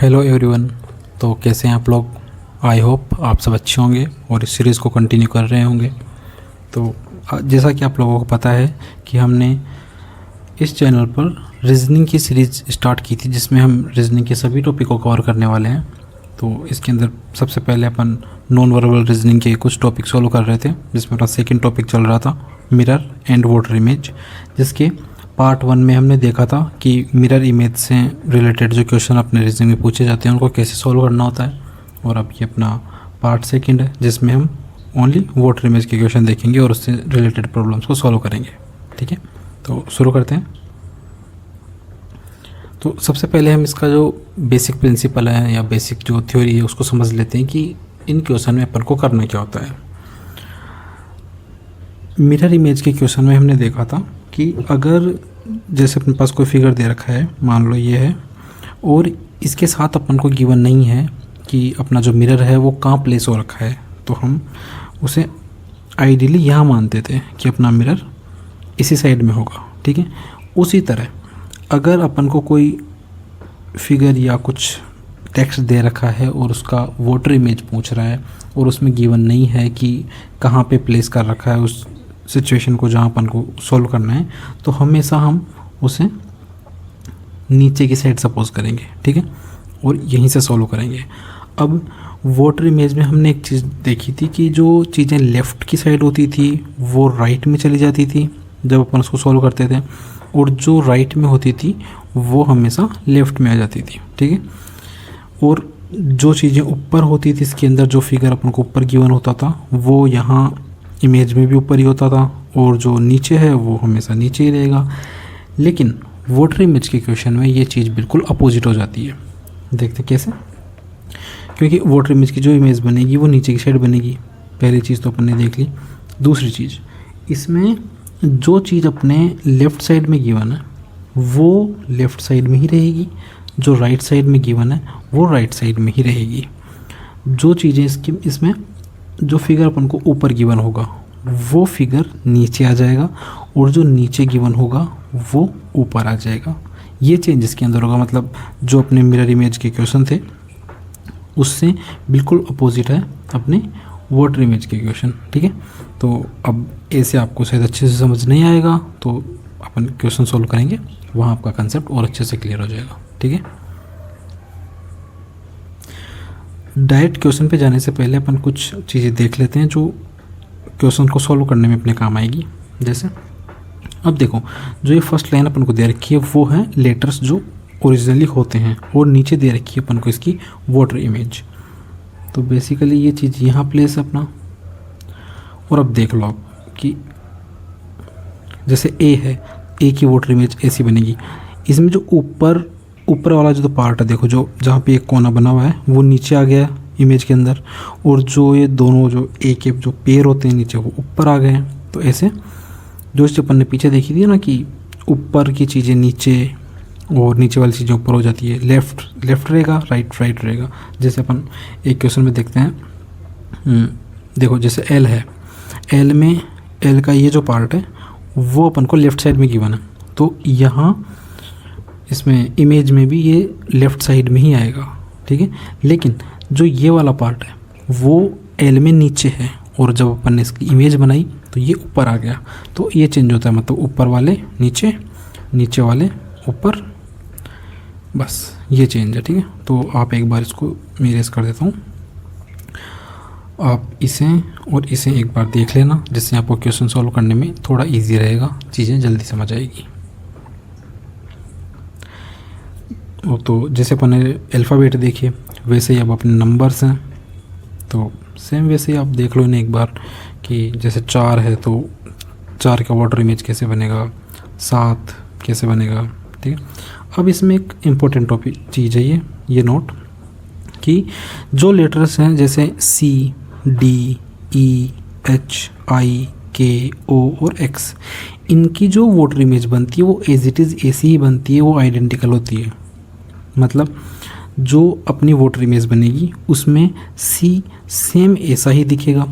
Hello everyone. तो कैसे हैं आप लोग? आई होप आप सब अच्छे होंगे और इस सीरीज़ को कंटिन्यू कर रहे होंगे। तो जैसा कि आप लोगों को पता है कि हमने इस चैनल पर रीजनिंग की सीरीज़ स्टार्ट की थी, जिसमें हम रीजनिंग के सभी टॉपिक को कवर करने वाले हैं। तो इसके अंदर सबसे पहले अपन नॉन वर्बल रीजनिंग के कुछ टॉपिक सॉल्व कर रहे थे, जिसमें अपना सेकेंड टॉपिक चल रहा था मिरर एंड वाटर इमेज, जिसके पार्ट 1 में हमने देखा था कि मिरर इमेज से रिलेटेड जो क्वेश्चन अपने रीजनिंग में पूछे जाते हैं उनको कैसे सॉल्व करना होता है। और अब ये अपना पार्ट 2 है, जिसमें हम ओनली वाटर इमेज के क्वेश्चन देखेंगे और उससे रिलेटेड प्रॉब्लम्स को सॉल्व करेंगे। ठीक है, तो शुरू करते हैं। तो सबसे पहले हम इसका जो बेसिक प्रिंसिपल है या बेसिक जो थ्योरी है उसको समझ लेते हैं कि इन क्वेश्चन में अपन को करना क्या होता है। मिरर इमेज के क्वेश्चन में हमने देखा था कि अगर जैसे अपने पास कोई फिगर दे रखा है, मान लो ये है, और इसके साथ अपन को गिवन नहीं है कि अपना जो मिरर है वो कहाँ प्लेस हो रखा है, तो हम उसे आइडियली यहाँ मानते थे कि अपना मिरर इसी साइड में होगा। ठीक है, उसी तरह अगर अपन को कोई फिगर या कुछ टेक्स्ट दे रखा है और उसका वाटर इमेज पूछ रहा है और उसमें गिवन नहीं है कि कहाँ पे प्लेस कर रखा है उस सिचुएशन को जहाँ अपन को सॉल्व करना है, तो हमेशा हम उसे नीचे की साइड सपोज करेंगे। ठीक है, और यहीं से सॉल्व करेंगे। अब वाटर इमेज में हमने एक चीज़ देखी थी कि जो चीज़ें लेफ़्ट की साइड होती थी वो राइट में चली जाती थी जब अपन उसको सॉल्व करते थे, और जो राइट में होती थी वो हमेशा लेफ़्ट में आ जाती थी। ठीक है, और जो चीज़ें ऊपर होती थी इसके अंदर, जो फिगर अपन को ऊपर गिवन होता था वो यहाँ इमेज में भी ऊपर ही होता था, और जो नीचे है वो हमेशा नीचे ही रहेगा। लेकिन वाटर इमेज के क्वेश्चन में ये चीज़ बिल्कुल अपोजिट हो जाती है। देखते कैसे? क्योंकि वाटर इमेज की जो इमेज बनेगी वो नीचे की साइड बनेगी। पहली चीज़ तो अपन ने देख ली। दूसरी चीज़, इसमें जो चीज़ अपने लेफ़्ट साइड में गिवन है वो लेफ़्ट साइड में ही रहेगी, जो राइट साइड में गिवन है वो राइट साइड में ही रहेगी। जो चीज़ें इसमें जो फिगर अपन को ऊपर गिवन होगा वो फिगर नीचे आ जाएगा, और जो नीचे गिवन होगा वो ऊपर आ जाएगा। ये चेंज इसके अंदर होगा। मतलब जो अपने मिरर इमेज के क्वेश्चन थे उससे बिल्कुल अपोजिट है अपने वाटर इमेज के क्वेश्चन। ठीक है, तो अब ऐसे आपको शायद अच्छे से समझ नहीं आएगा, तो अपन क्वेश्चन सॉल्व करेंगे, वहाँ आपका कंसेप्ट और अच्छे से क्लियर हो जाएगा। ठीक है, डायरेक्ट क्वेश्चन पे जाने से पहले अपन कुछ चीज़ें देख लेते हैं जो क्वेश्चन को सॉल्व करने में अपने काम आएगी। जैसे अब देखो, जो ये फर्स्ट लाइन अपन को दे रखी है वो है लेटर्स जो ओरिजिनली होते हैं, और नीचे दे रखी है अपन को इसकी वाटर इमेज। तो बेसिकली ये चीज़ यहाँ प्लेस है अपना। और अब देख लो आप कि जैसे ए है, ए की वाटर इमेज ऐसी बनेगी। इसमें जो ऊपर वाला जो पार्ट है, देखो जो जहाँ पे एक कोना बना हुआ है वो नीचे आ गया इमेज के अंदर, और जो ये दोनों जो ए के जो पैर होते हैं नीचे वो ऊपर आ गए हैं। तो ऐसे जो चीज़ अपन ने पीछे देखी थी ना कि ऊपर की चीज़ें नीचे और नीचे वाली चीज़ें ऊपर हो जाती है, लेफ़्ट रहेगा, राइट रहेगा। जैसे अपन एक क्वेश्चन में देखते हैं, देखो जैसे एल है, एल में एल का ये जो पार्ट है वो अपन को लेफ़्ट साइड में गिवन है, तो यहाँ इसमें इमेज में भी ये लेफ़्ट साइड में ही आएगा। ठीक है, लेकिन जो ये वाला पार्ट है वो एल में नीचे है, और जब अपन ने इसकी इमेज बनाई तो ये ऊपर आ गया। तो ये चेंज होता है, मतलब ऊपर वाले नीचे, नीचे वाले ऊपर, बस ये चेंज है। ठीक है, तो आप एक बार इसको मैं इरेज कर देता हूँ। आप इसे और इसे एक बार देख लेना, जिससे आपको क्वेश्चन सॉल्व करने में थोड़ा इजी रहेगा, चीज़ें जल्दी समझ आएगी। तो जैसे अपन ने अल्फ़ाबेट देखिए, वैसे ही अब अपने नंबर्स हैं, तो सेम वैसे ही आप देख लो इन्हें एक बार कि जैसे 4 है तो 4 का वाटर इमेज कैसे बनेगा, 7 कैसे बनेगा। ठीक है, अब इसमें एक इम्पोर्टेंट टॉपिक चीज़ है ये नोट कि जो लेटर्स हैं जैसे सी, डी, ई, एच, आई, के, ओ और एक्स, इनकी जो वाटर इमेज बनती है वो एज इट इज़ ऐसी ही बनती है, वो आइडेंटिकल होती है। मतलब जो अपनी वाटर इमेज बनेगी उसमें सी सेम ऐसा ही दिखेगा,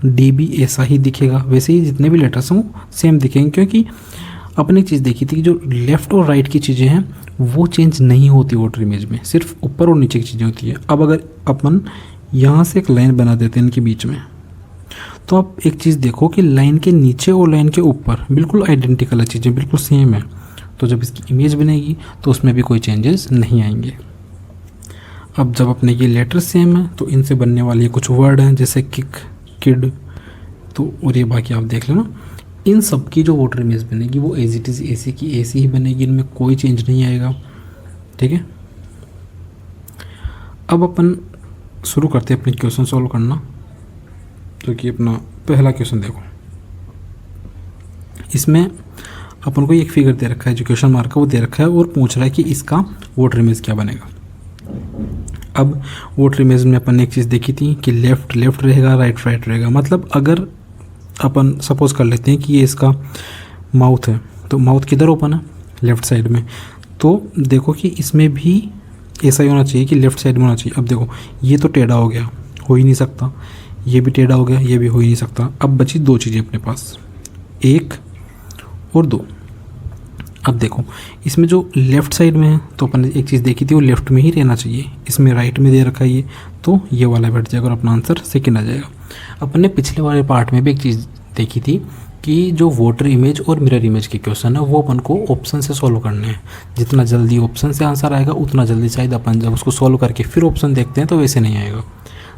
डी भी ऐसा ही दिखेगा, वैसे ही जितने भी लेटर्स हों सेम दिखेंगे, क्योंकि अपन एक चीज़ देखी थी कि जो लेफ़्ट और राइट की चीज़ें हैं वो चेंज नहीं होती वाटर इमेज में, सिर्फ ऊपर और नीचे की चीज़ें होती है। अब अगर अपन यहाँ से एक लाइन बना देते हैं इनके बीच में, तो आप एक चीज़ देखो कि लाइन के नीचे और लाइन के ऊपर बिल्कुल आइडेंटिकल है, चीज़ें बिल्कुल सेम है। तो जब इसकी इमेज बनेगी तो उसमें भी कोई चेंजेस नहीं आएंगे। अब जब अपने ये लेटर सेम है तो इनसे बनने वाले कुछ वर्ड हैं जैसे किक, किड, तो और ये बाकी आप देख लेना। इन सब की जो वाटर इमेज बनेगी वो एज इट इज़ ऐसी की ऐसी ही बनेगी, इनमें कोई चेंज नहीं आएगा। ठीक है, अब अपन शुरू करते हैं अपने क्वेश्चन सॉल्व करना। जो कि अपना पहला क्वेश्चन देखो, इसमें अपन को एक फिगर दे रखा है, जो क्वेश्चन मार्क है वो दे रखा है और पूछ रहा है कि इसका वाटर इमेज क्या बनेगा। अब वाटर इमेज में अपन ने एक चीज़ देखी थी कि लेफ़्ट लेफ़्ट रहेगा, राइट राइट रहेगा। मतलब अगर अपन सपोज कर लेते हैं कि ये इसका माउथ है, तो माउथ किधर ओपन है, लेफ़्ट साइड में। तो देखो कि इसमें भी ऐसा ही होना चाहिए कि लेफ़्ट साइड में होना चाहिए। अब देखो ये तो टेढ़ा हो गया, हो ही नहीं सकता, ये भी टेढ़ा हो गया, ये भी हो ही नहीं सकता। अब बची दो चीज़ें अपने पास, एक और दो। अब देखो इसमें जो लेफ़्ट साइड में है तो अपन ने एक चीज़ देखी थी वो लेफ़्ट में ही रहना चाहिए, इसमें राइट में दे रखा है ये, तो ये वाला बैठ जाएगा और अपना आंसर सेकंड आ जाएगा। अपन ने पिछले वाले पार्ट में भी एक चीज़ देखी थी कि जो वाटर इमेज और मिरर इमेज के क्वेश्चन है वो अपन को ऑप्शन से सॉल्व करने हैं। जितना जल्दी ऑप्शन से आंसर आएगा उतना जल्दी शायद अपन जब उसको सॉल्व करके फिर ऑप्शन देखते हैं तो वैसे नहीं आएगा।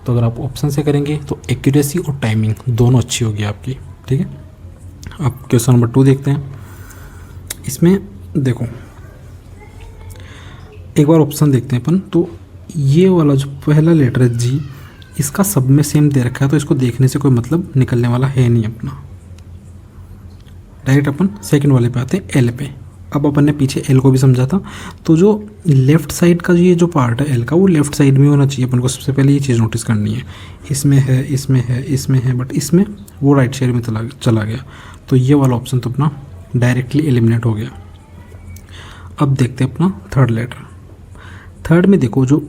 तो अगर आप ऑप्शन से करेंगे तो एक्यूरेसी और टाइमिंग दोनों अच्छी होगी आपकी। ठीक है, अब क्वेश्चन नंबर 2 देखते हैं। इसमें देखो एक बार ऑप्शन देखते हैं अपन, तो ये वाला जो पहला लेटर है जी, इसका सब में सेम दे रखा है, तो इसको देखने से कोई मतलब निकलने वाला है नहीं अपना। डायरेक्ट अपन सेकंड वाले पे आते हैं, एल पे। अब अपन ने पीछे एल को भी समझा था, तो जो लेफ़्ट साइड का ये जो पार्ट है एल का वो लेफ़्ट साइड में होना चाहिए। अपन को सबसे पहले ये चीज़ नोटिस करनी है, इसमें है, इसमें है, इसमें है, बट इसमें वो राइट साइड में चला गया। तो ये वाला ऑप्शन तो अपना डायरेक्टली एलिमिनेट हो गया। अब देखते हैं अपना थर्ड लेटर। थर्ड में देखो जो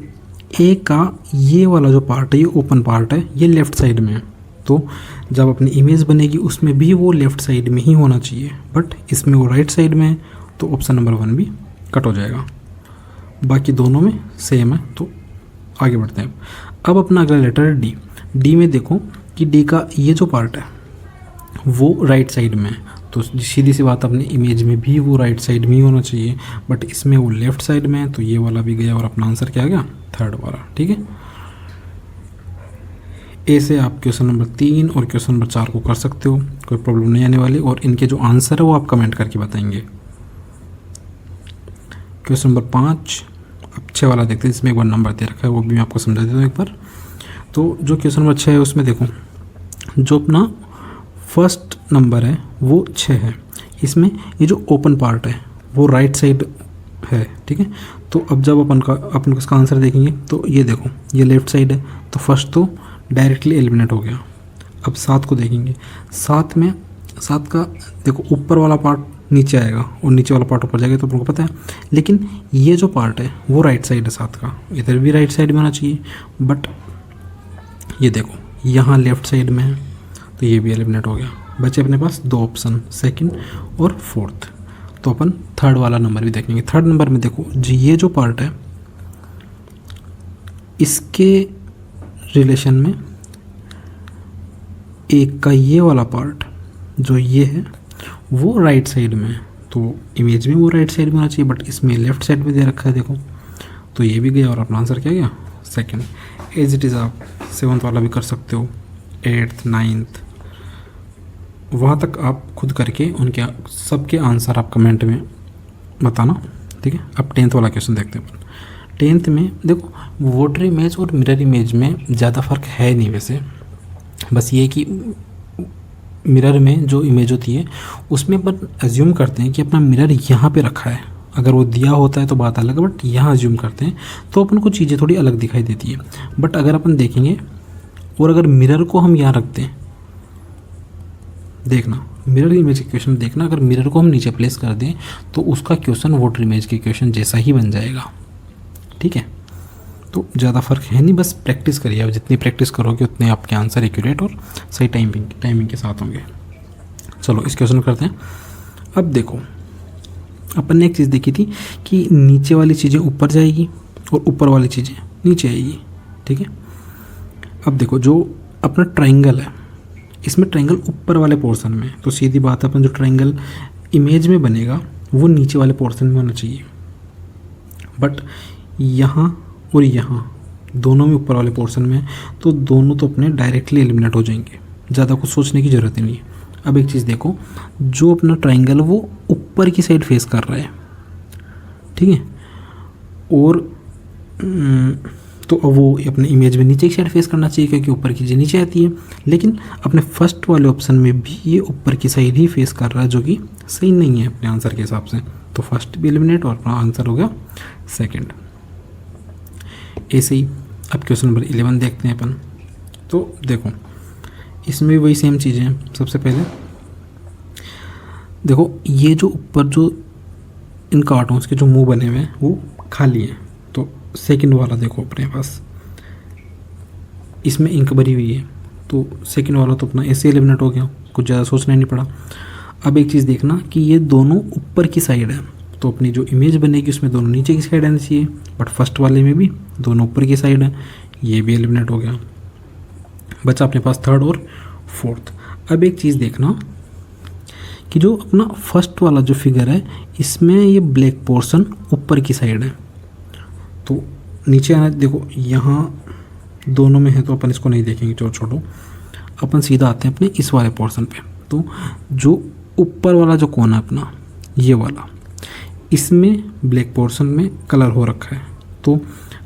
ए का ये वाला जो पार्ट है ये ओपन पार्ट है, ये लेफ़्ट साइड में है। तो जब अपनी इमेज बनेगी उसमें भी वो लेफ़्ट साइड में ही होना चाहिए, बट इसमें वो राइट साइड में है, तो ऑप्शन नंबर 1 भी कट हो जाएगा। बाकी दोनों में सेम है, तो आगे बढ़ते हैं। अब अपना अगला लेटर है डी। डी में देखो कि डी का ये जो पार्ट है वो राइट साइड में है, तो सीधी सी बात अपनी इमेज में भी वो राइट साइड में ही होना चाहिए, बट इसमें वो लेफ़्ट साइड में है, तो ये वाला भी गया और अपना आंसर क्या आ गया, थर्ड वाला। ठीक है, ए से आप क्वेश्चन नंबर 3 और क्वेश्चन नंबर 4 को कर सकते हो, कोई प्रॉब्लम नहीं आने वाली। और इनके जो आंसर है वो आप कमेंट करके बताएंगे। क्वेश्चन नंबर 5 अब 6 वाला देखते हैं, इसमें एक बार नंबर दे रखा है, वो भी मैं आपको समझा देता हूँ एक बार। तो जो क्वेश्चन नंबर 6 है उसमें देखो जो अपना फर्स्ट नंबर है वो 6 है, इसमें ये जो ओपन पार्ट है वो राइट साइड है। ठीक है, तो अब जब अपन इसका आंसर देखेंगे तो ये देखो ये लेफ़्ट साइड है, तो फर्स्ट तो डायरेक्टली एलिमिनेट हो गया। अब 7 को देखेंगे, 7 का देखो ऊपर वाला पार्ट नीचे आएगा और नीचे वाला पार्ट ऊपर जाएगा, तो आपको पता है। लेकिन ये जो पार्ट है वो राइट साइड है 7 का, इधर भी राइट साइड में होना चाहिए, बट ये देखो यहाँ लेफ़्ट साइड में है, तो ये भी एलिमिनेट हो गया। बचे अपने पास 2 ऑप्शन, सेकंड और फोर्थ। तो अपन थर्ड वाला नंबर भी देखेंगे। थर्ड नंबर में देखो जी ये जो पार्ट है इसके रिलेशन में एक का ये वाला पार्ट जो ये है वो राइट साइड में है, तो इमेज में वो राइट साइड में होना चाहिए, बट इसमें लेफ़्ट साइड में दे रखा है देखो, तो ये भी गया और अपना आंसर क्या गया, सेकंड। एज इट इज़ आप 7th वाला भी कर सकते हो, 8th 9th वहाँ तक आप खुद करके उनके सबके आंसर आप कमेंट में बताना। ठीक है, अब 10th वाला क्वेश्चन देखते हैं। 10th में देखो वाटर इमेज और मिरर इमेज में ज़्यादा फ़र्क है नहीं वैसे, बस ये कि मिरर में जो इमेज होती है उसमें अपन एज्यूम करते हैं कि अपना मिरर यहाँ पे रखा है, अगर वो दिया होता है तो बात अलग है, बट यहाँ एज्यूम करते हैं तो अपन को चीज़ें थोड़ी अलग दिखाई देती है। बट अगर अपन देखेंगे और अगर मिरर को हम यहाँ रखते हैं, देखना मिरर इमेज के क्वेश्चन देखना, अगर मिरर को हम नीचे प्लेस कर दें तो उसका क्वेश्चन वाटर इमेज के क्वेश्चन जैसा ही बन जाएगा। ठीक है, तो ज़्यादा फ़र्क है नहीं, बस प्रैक्टिस करिए। आप जितनी प्रैक्टिस करोगे उतने आपके आंसर एक्यूरेट और सही टाइमिंग के साथ होंगे। चलो इस क्वेश्चन करते हैं। अब देखो अपन ने एक चीज़ देखी थी कि नीचे वाली चीज़ें ऊपर जाएगी और ऊपर वाली चीज़ें नीचे आएगी, ठीक है। अब देखो जो अपना ट्रायंगल है, इसमें ट्रायंगल ऊपर वाले पोर्शन में, तो सीधी बात है अपन जो ट्रायंगल इमेज में बनेगा वो नीचे वाले पोर्शन में होना चाहिए। बट यहाँ और यहाँ दोनों में ऊपर वाले पोर्शन में, तो दोनों तो अपने डायरेक्टली एलिमिनेट हो जाएंगे, ज़्यादा कुछ सोचने की ज़रूरत ही नहीं है। अब एक चीज़ देखो, जो अपना ट्रायंगल वो ऊपर की साइड फेस कर रहा है, ठीक है, और तो अब वो अपने इमेज में नीचे की साइड फेस करना चाहिए क्योंकि ऊपर की चीज़ नीचे आती है। लेकिन अपने फर्स्ट वाले ऑप्शन में भी ये ऊपर की साइड ही फेस कर रहा है, जो कि सही नहीं है अपने आंसर के हिसाब से। तो फर्स्ट भी एलिमिनेट और अपना आंसर हो गया सेकंड। ऐसे ही अब क्वेश्चन नंबर 11 देखते हैं अपन। तो देखो इसमें भी वही सेम चीज़ें हैं। सबसे पहले देखो ये जो ऊपर जो इन कार्टून्स के जो मुंह बने हुए हैं वो खाली हैं। तो सेकंड वाला देखो अपने पास, इसमें इंक भरी हुई है, तो सेकंड वाला तो अपना ऐसे एलिमिनेट हो गया, कुछ ज़्यादा सोचना नहीं पड़ा। अब एक चीज़ देखना कि ये दोनों ऊपर की साइड है, तो अपनी जो इमेज बनेगी उसमें दोनों नीचे की साइड आनी चाहिए, बट फर्स्ट वाले में भी दोनों ऊपर की साइड है, ये भी एलिमिनेट हो गया। बचा अपने पास थर्ड और फोर्थ। अब एक चीज़ देखना कि जो अपना फर्स्ट वाला जो फिगर है इसमें ये ब्लैक पोर्शन ऊपर की साइड है, तो नीचे आना, देखो यहाँ दोनों में है तो अपन इसको नहीं देखेंगे, छोड़ो अपन सीधा आते हैं अपने इस वाले पोर्शन पे। तो जो ऊपर वाला जो कोना है अपना ये वाला, इसमें ब्लैक पोर्शन में कलर हो रखा है, तो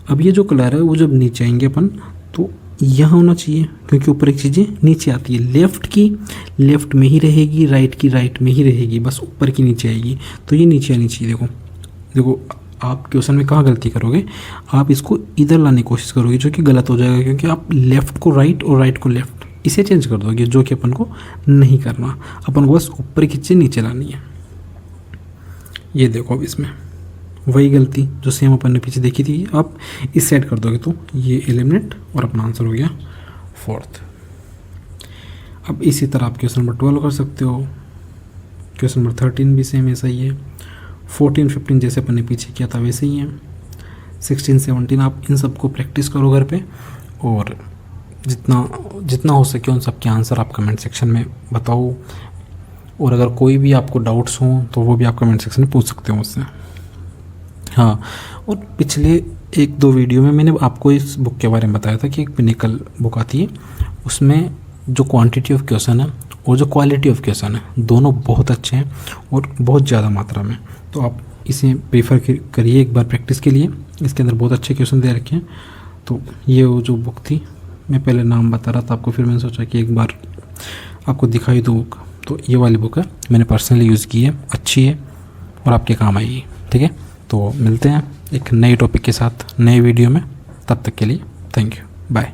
अब ये जो कलर है वो जब नीचे आएंगे अपन तो यहाँ होना चाहिए, क्योंकि ऊपर की चीज़ें नीचे आती है। लेफ़्ट की लेफ़्ट में ही रहेगी, राइट की राइट में ही रहेगी, बस ऊपर की नीचे आएगी, तो ये नीचे आनी चाहिए। देखो आप क्वेश्चन में कहाँ गलती करोगे, आप इसको इधर लाने की कोशिश करोगे जो कि गलत हो जाएगा, क्योंकि आप लेफ़्ट को राइट और राइट को लेफ़्ट इसे चेंज कर दोगे, जो कि अपन को नहीं करना। अपन को बस ऊपर की चीज़ें नीचे लानी है। ये देखो अब इसमें वही गलती जो सेम अपन ने पीछे देखी थी, आप इस साइड कर दोगे तो ये एलिमिनेट और अपना आंसर हो गया फोर्थ। अब इसी तरह आप क्वेश्चन नंबर 12 कर सकते हो। क्वेश्चन नंबर 13 भी सेम ऐसा ही है। 14, 15 जैसे अपन ने पीछे किया था वैसे ही है। 16, 17 आप इन सबको प्रैक्टिस करो घर पे, और जितना हो सके उन सब के आंसर आप कमेंट सेक्शन में बताओ, और अगर कोई भी आपको डाउट्स हों तो वो भी आप कमेंट सेक्शन में पूछ सकते हो मुझसे। हाँ, और पिछले 1-2 वीडियो में मैंने आपको इस बुक के बारे में बताया था कि एक पिनिकल बुक आती है, उसमें जो क्वांटिटी ऑफ क्वेश्चन है और जो क्वालिटी ऑफ क्वेश्चन है दोनों बहुत अच्छे हैं और बहुत ज़्यादा मात्रा में। तो आप इसे प्रेफर करिए एक बार प्रैक्टिस के लिए। इसके अंदर बहुत अच्छे क्वेश्चन दे रखे हैं। तो ये वो जो बुक थी, मैं पहले नाम बता रहा था आपको, फिर मैंने सोचा कि एक बार आपको दिखाई दो बुक। तो ये वाली बुक है, मैंने पर्सनली यूज़ की है, अच्छी है और आपके काम आएगी। ठीक है, तो मिलते हैं एक नए टॉपिक के साथ नए वीडियो में। तब तक के लिए थैंक यू, बाय।